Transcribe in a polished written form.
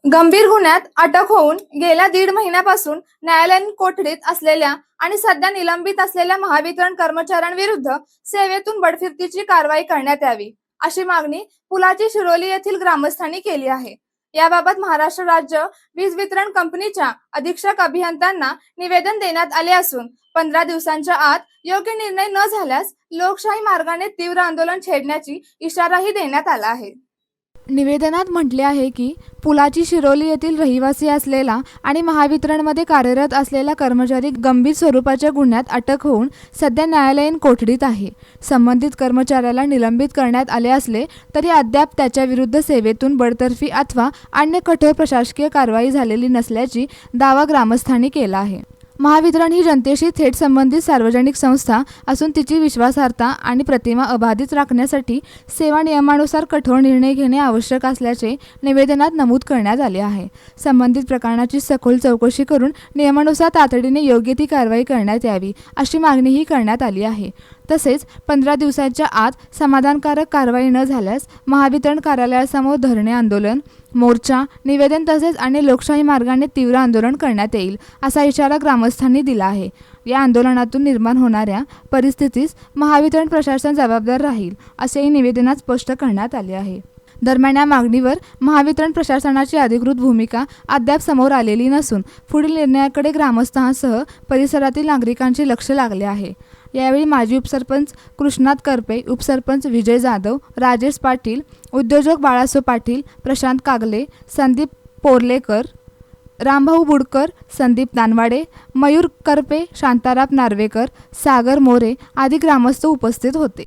गंभीर गुन्ह्यात अटक होऊन गेल्या 1.5 महिन्यापासून न्यायालयीन कोठडीत असलेल्या आणि सध्या निलंबित असलेल्या महावितरण कर्मचाऱ्यांविरुद्ध सेवेतून बडफिर्तीची कारवाई करण्यात यावी अशी मागणी पुलाची शिरोली येथील ग्रामस्थांनी केली आहे। याबाबत महाराष्ट्र राज्य वीज वितरण कंपनीच्या अधीक्षक अभियंत्यांना निवेदन देण्यात आले असून 15 दिवसांच्या आत योग्य निर्णय न झाल्यास लोकशाही मार्गाने तीव्र आंदोलन छेडण्याची इशाराही देण्यात आला आहे। निवेदनात म्हटले आहे की पुलाची शिरोली येथील रहिवासी असलेला आणि महावितरणमध्ये कार्यरत असलेला कर्मचारी गंभीर स्वरूपाच्या गुन्ह्यात अटक होऊन सध्या न्यायालयीन कोठडीत आहे। संबंधित कर्मचाऱ्याला निलंबित करण्यात आले असले तरी अद्याप त्याच्या विरुद्ध सेवेतून बडतर्फी अथवा अन्य कठोर प्रशासकीय कारवाई झालेली नसल्याची दावा ग्रामस्थांनी केला आहे। महावितरण ही जनतेशी थेट संबंधित सार्वजनिक संस्था असून तिची विश्वासार्हता आणि प्रतिमा अबाधित राखण्यासाठी सेवा नियमानुसार कठोर निर्णय घेणे आवश्यक असल्याचे निवेदनात नमूद करण्यात आले आहे। संबंधित प्रकरणाची सखोल चौकशी करून नियमानुसार तातडीने योग्य ती कारवाई करण्यात यावी अशी मागणीही करण्यात आली आहे। तसेच 15 दिवसांच्या आत समाधानकारक कारवाई न झाल्यास महावितरण कार्यालयासमोर धरणे आंदोलन, मोर्चा, निवेदन तसेच आणि लोकशाही मार्गाने तीव्र आंदोलन करण्यात येईल असा इशारा ग्रामस्थांनी दिला आहे। या आंदोलनातून निर्माण होणाऱ्या परिस्थितीस महावितरण प्रशासन जबाबदार राहील असेही निवेदनात स्पष्ट करण्यात आले आहे। दरम्यान या मागणीवर महावितरण प्रशासनाची अधिकृत भूमिका अद्याप समोर आलेली नसून पुढील निर्णयाकडे ग्रामस्थांसह परिसरातील नागरिकांचे लक्ष लागले आहे। यावेळी माजी उपसरपंच कृष्णात करपे, उपसरपंच विजय जाधव, राजेश पाटील, उद्योजक बाळासो पाटील, प्रशांत कागले, संदीप पोर्लेकर, रामभाऊ बुडकर, संदीप दानवाडे, मयूर करपे, शांताराम नार्वेकर, सागर मोरे आदी ग्रामस्थ उपस्थित होते।